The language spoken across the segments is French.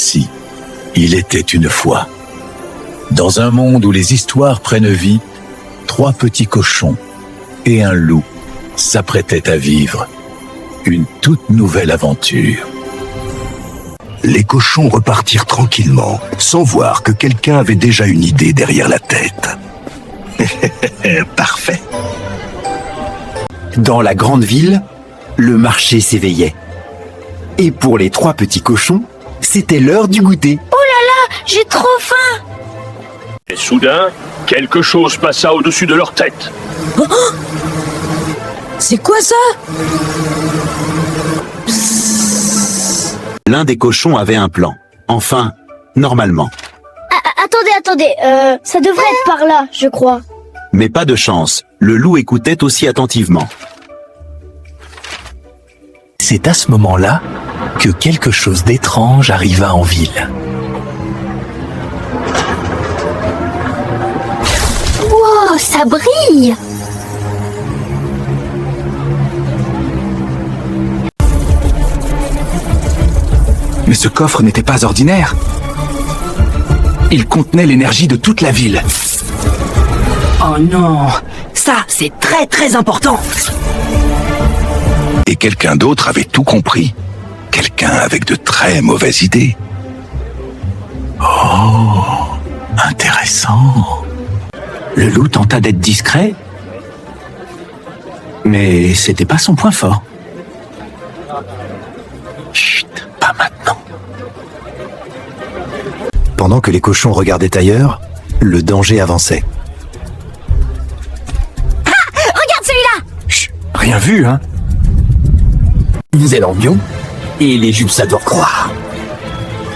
Voici, il était une fois. Dans un monde où les histoires prennent vie, 3 petits cochons et un loup s'apprêtaient à vivre une toute nouvelle aventure. Les cochons repartirent tranquillement, sans voir que quelqu'un avait déjà une idée derrière la tête. Parfait. Dans la grande ville, le marché s'éveillait. Et pour les 3 petits cochons, c'était l'heure du goûter. Oh là là, j'ai trop faim! Et soudain, quelque chose passa au-dessus de leur tête. Oh, c'est quoi ça? L'un des cochons avait un plan. Enfin, normalement. Attendez, ça devrait être par là, je crois. Mais pas de chance, le loup écoutait aussi attentivement. C'est à ce moment-là que quelque chose d'étrange arriva en ville. Wow, ça brille! Mais ce coffre n'était pas ordinaire. Il contenait l'énergie de toute la ville. Oh non! Ça, c'est très très important! Et quelqu'un d'autre avait tout compris. Quelqu'un avec de très mauvaises idées. Oh, intéressant. Le loup tenta d'être discret, mais c'était pas son point fort. Chut, pas maintenant. Pendant que les cochons regardaient ailleurs, le danger avançait. Regarde celui-là! Chut, rien vu, hein? Nous allons mieux, et les jupes ça doit croire.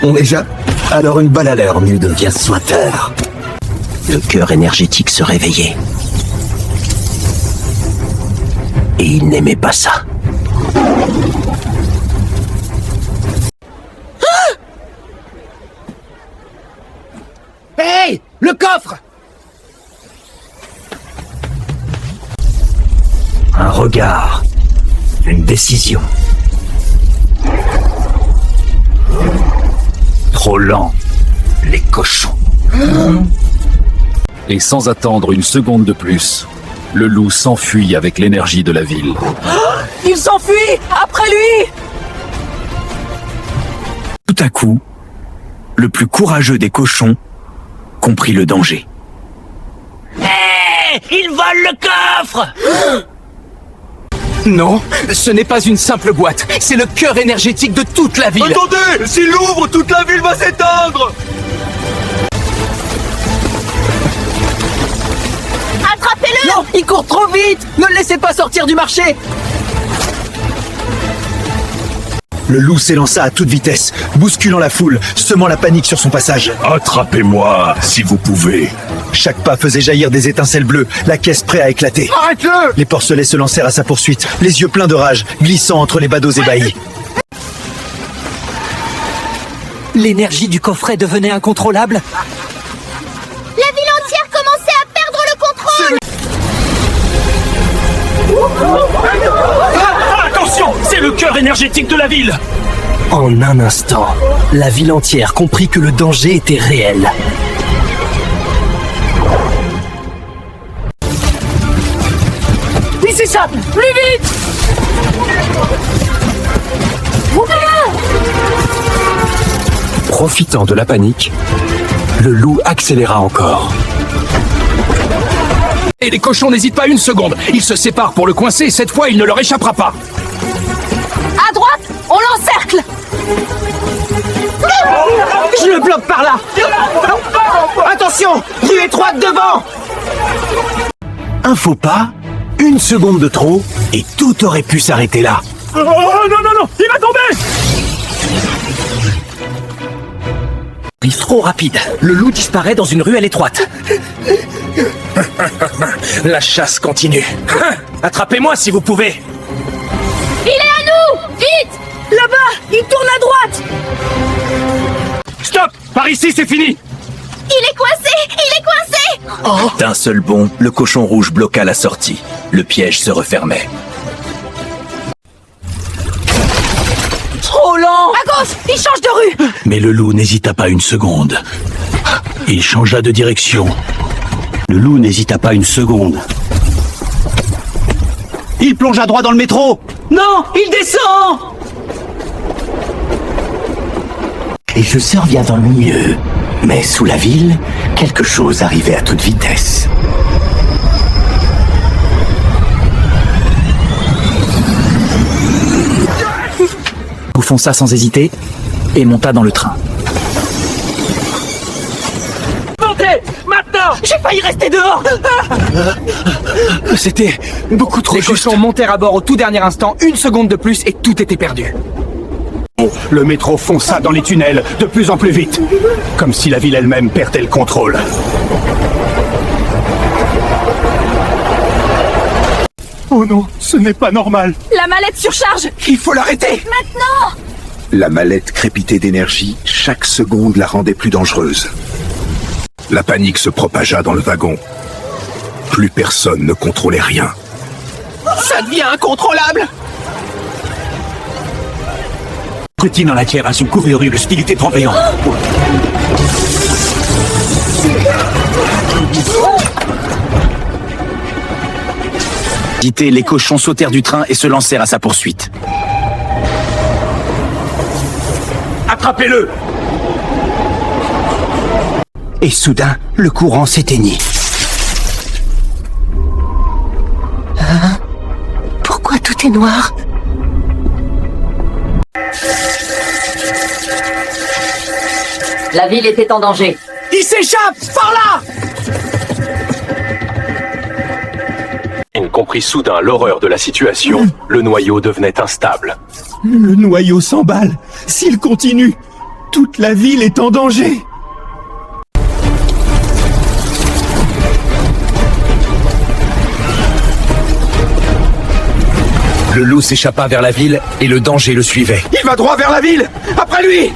On est déjà? Alors une balle à l'heure, mieux devient sointeur. Le cœur énergétique se réveillait. Et il n'aimait pas ça. Hey! Le coffre! Un regard, une décision. Trop lent, les cochons. Et sans attendre une seconde de plus, le loup s'enfuit avec l'énergie de la ville. Il s'enfuit! Après lui! Tout à coup, le plus courageux des cochons comprit le danger. Hé! Il vole le coffre! Non, ce n'est pas une simple boîte. C'est le cœur énergétique de toute la ville. Attendez! S'il l'ouvre, toute la ville va s'éteindre! Attrapez-le! Non, il court trop vite! Ne le laissez pas sortir du marché! Le loup s'élança à toute vitesse, bousculant la foule, semant la panique sur son passage. Attrapez-moi, si vous pouvez. Chaque pas faisait jaillir des étincelles bleues, la caisse prête à éclater. Arrête-le! Les porcelets se lancèrent à sa poursuite, les yeux pleins de rage, glissant entre les badauds ébahis. L'énergie du coffret devenait incontrôlable. La ville entière commençait à perdre le contrôle! Attention! C'est le cœur énergétique de la ville! En un instant, la ville entière comprit que le danger était réel. Il s'échappe! Plus vite! Profitant de la panique, le loup accéléra encore. Et les cochons n'hésitent pas une seconde. Ils se séparent pour le coincer. Cette fois, il ne leur échappera pas. À droite, on l'encercle! Je le bloque par là! Attention! Rue étroite devant! Un faux pas, une seconde de trop, et tout aurait pu s'arrêter là. Oh non! Il va tomber! Trop rapide. Le loup disparaît dans une ruelle étroite. La chasse continue. Attrapez-moi si vous pouvez. Il est à nous! Vite! Là-bas! Il tourne à droite! Stop! Par ici, c'est fini! Il est coincé! Il est coincé! D'un seul bond, le cochon rouge bloqua la sortie. Le piège se refermait. Trop lent! À gauche! Il change de rue! Mais le loup n'hésita pas une seconde. Il changea de direction. Le loup n'hésita pas une seconde. Il plonge à droite dans le métro. Non, il descend. Et je surviens dans le milieu. Mais sous la ville, quelque chose arrivait à toute vitesse. Loup fonça sans hésiter et monta dans le train. Montez, maintenant. J'ai failli rester dehors. C'était beaucoup trop Les juste. cochons montèrent à bord au tout dernier instant, 1 seconde de plus et tout était perdu. Le métro fonça dans les tunnels, de plus en plus vite. Comme si la ville elle-même perdait le contrôle. Oh non, ce n'est pas normal. La mallette surcharge! Il faut l'arrêter. Maintenant! La mallette crépitait d'énergie, chaque seconde la rendait plus dangereuse. La panique se propagea dans le wagon. Plus personne ne contrôlait rien. Ça devient incontrôlable. Petit dans la terre à son couverture d'hostilité tremblant. Les cochons sautèrent du train et se lancèrent à sa poursuite. Attrapez-le. Et soudain, le courant s'éteignit. Pourquoi tout est noir? La ville était en danger. Il s'échappe par là. Il comprit soudain l'horreur de la situation. Le noyau devenait instable. Le noyau s'emballe. S'il continue, toute la ville est en danger. Le loup s'échappa vers la ville et le danger le suivait. Il va droit vers la ville. Après lui.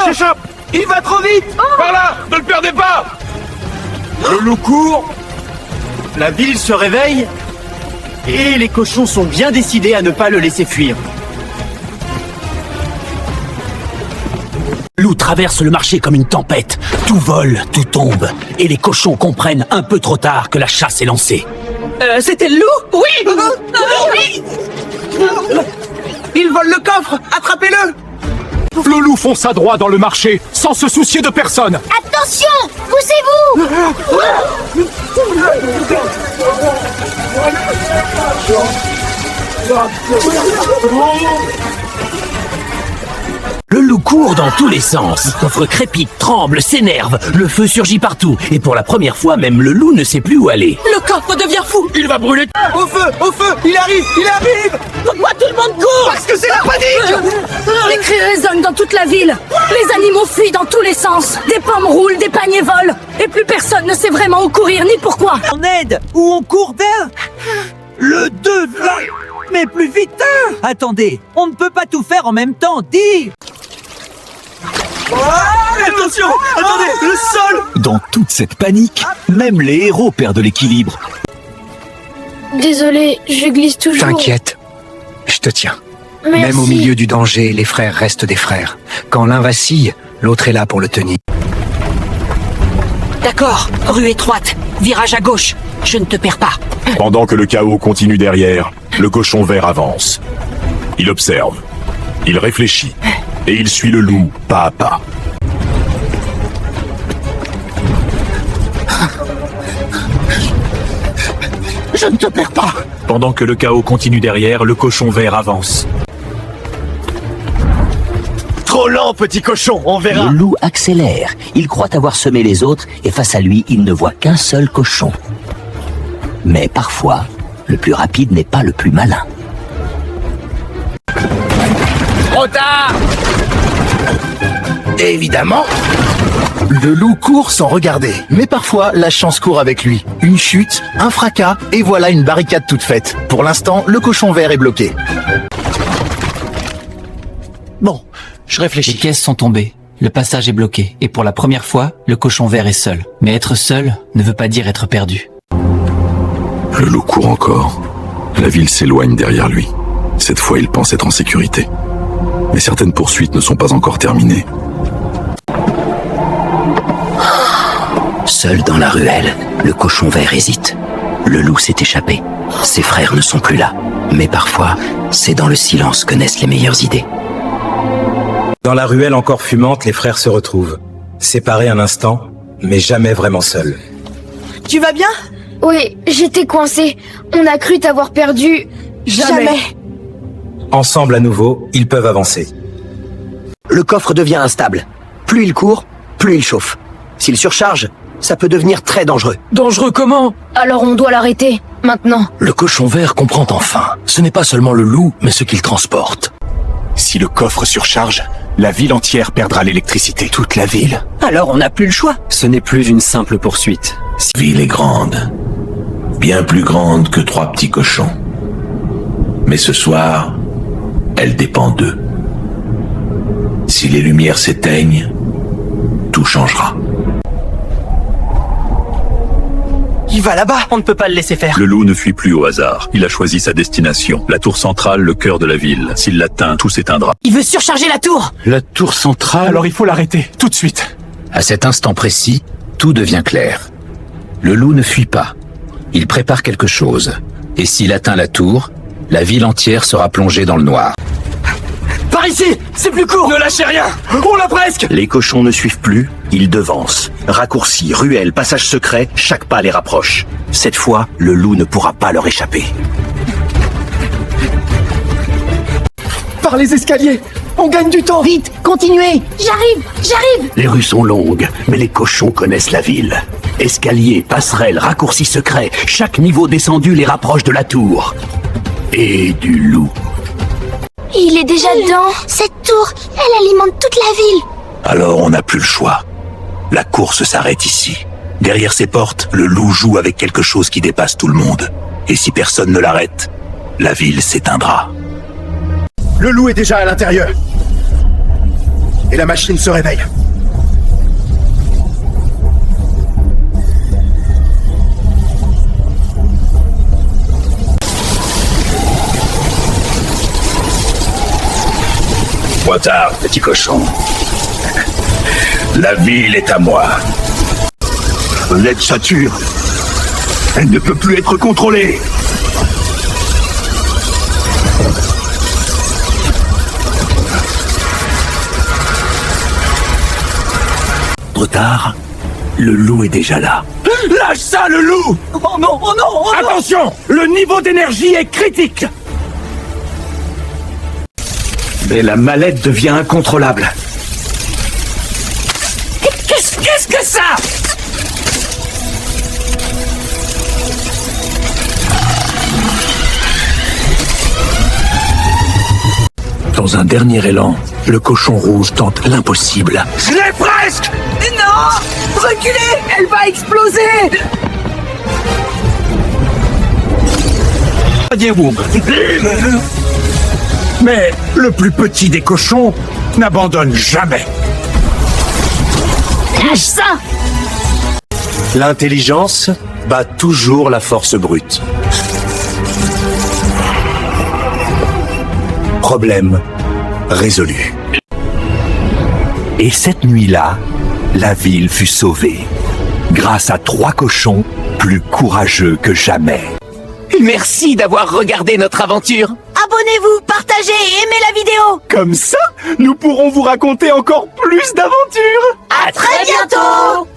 J'échappe. Il va trop vite. Par là. Ne le perdez pas. Le loup court. La ville se réveille. Et les cochons sont bien décidés à ne pas le laisser fuir. Le loup traverse le marché comme une tempête. Tout vole, tout tombe. Et les cochons comprennent un peu trop tard que la chasse est lancée. C'était le loup? Oui. Oui. Il vole le coffre. Attrapez-le. Le loup fonça droit dans le marché, sans se soucier de personne. Attention! Poussez-vous! Le loup court dans tous les sens. Le coffre crépite, tremble, s'énerve. Le feu surgit partout. Et pour la première fois, même le loup ne sait plus où aller. Le coffre devient fou! Il va brûler. Au feu! Au feu! Il arrive! Il arrive! Pourquoi tout le monde court? Parce que c'est la panique! Les cris résonnent dans toute la ville. Les animaux fuient dans tous les sens. Des pommes roulent, des paniers volent. Et plus personne ne sait vraiment où courir ni pourquoi. On aide ou on court vers le devin. Mais plus vite! Attendez, on ne peut pas tout faire en même temps. Dis! Attention! Attendez, le sol! Dans toute cette panique, même les héros perdent l'équilibre. Désolé, je glisse toujours. T'inquiète, je te tiens. Merci. Même au milieu du danger, les frères restent des frères. Quand l'un vacille, l'autre est là pour le tenir. D'accord, rue étroite, virage à gauche. Je ne te perds pas. Pendant que le chaos continue derrière, le cochon vert avance. Il observe, il réfléchit, et il suit le loup pas à pas. Je ne te perds pas. Pendant que le chaos continue derrière, le cochon vert avance. Trop lent, petit cochon, on verra. Le loup accélère. Il croit avoir semé les autres et face à lui, il ne voit qu'un seul cochon. Mais parfois, le plus rapide n'est pas le plus malin. Trop tard! Évidemment, le loup court sans regarder. Mais parfois, la chance court avec lui. Une chute, un fracas, et voilà une barricade toute faite. Pour l'instant, le cochon vert est bloqué. Bon, je réfléchis. Les caisses sont tombées. Le passage est bloqué. Et pour la première fois, le cochon vert est seul. Mais être seul ne veut pas dire être perdu. Le loup court encore. La ville s'éloigne derrière lui. Cette fois, il pense être en sécurité. Mais certaines poursuites ne sont pas encore terminées. Seul dans la ruelle, le cochon vert hésite. Le loup s'est échappé. Ses frères ne sont plus là. Mais parfois, c'est dans le silence que naissent les meilleures idées. Dans la ruelle encore fumante, les frères se retrouvent. Séparés un instant, mais jamais vraiment seuls. Tu vas bien? Oui, j'étais coincé. On a cru t'avoir perdu. Jamais. Ensemble à nouveau, ils peuvent avancer. Le coffre devient instable. Plus il court, plus il chauffe. S'il surcharge, ça peut devenir très dangereux. Dangereux comment? Alors on doit l'arrêter, maintenant. Le cochon vert comprend enfin. Ce n'est pas seulement le loup, mais ce qu'il transporte. Si le coffre surcharge, la ville entière perdra l'électricité. Toute la ville? Alors on n'a plus le choix. Ce n'est plus une simple poursuite. La ville est grande. Bien plus grande que 3 petits cochons. Mais ce soir, elle dépend d'eux. Si les lumières s'éteignent, tout changera. Il va là-bas, on ne peut pas le laisser faire. Le loup ne fuit plus au hasard. Il a choisi sa destination. La tour centrale, le cœur de la ville. S'il l'atteint, tout s'éteindra. Il veut surcharger la tour. La tour centrale... Alors il faut l'arrêter, tout de suite. À cet instant précis, tout devient clair. Le loup ne fuit pas. Il prépare quelque chose. Et s'il atteint la tour, la ville entière sera plongée dans le noir. Par ici, c'est plus court. Ne lâchez rien, on l'a presque. Les cochons ne suivent plus, ils devancent. Raccourcis, ruelles, passages secrets, chaque pas les rapproche. Cette fois, le loup ne pourra pas leur échapper. Par les escaliers, on gagne du temps. Vite, continuez. J'arrive. Les rues sont longues, mais les cochons connaissent la ville. Escaliers, passerelles, raccourcis secrets, chaque niveau descendu les rapproche de la tour. Et du loup. Il est déjà dedans. Cette tour, elle alimente toute la ville. Alors on n'a plus le choix. La course s'arrête ici. Derrière ces portes, le loup joue avec quelque chose qui dépasse tout le monde. Et si personne ne l'arrête, la ville s'éteindra. Le loup est déjà à l'intérieur. Et la machine se réveille. Trop tard, petit cochon. La ville est à moi. L'aide sature. Elle ne peut plus être contrôlée. Trop tard, le loup est déjà là. Lâche ça, le loup. Oh non, oh non, oh non. Attention, le niveau d'énergie est critique. Mais la mallette devient incontrôlable. Qu'est-ce que ça? Dans un dernier élan, le cochon rouge tente l'impossible. Je l'ai presque. Non! Reculez! Elle va exploser! Mais le plus petit des cochons n'abandonne jamais. Lâche ça! L'intelligence bat toujours la force brute. Problème résolu. Et cette nuit-là, la ville fut sauvée, grâce à 3 cochons plus courageux que jamais. Merci d'avoir regardé notre aventure. Abonnez-vous, partagez et aimez la vidéo! Comme ça, nous pourrons vous raconter encore plus d'aventures. À très bientôt!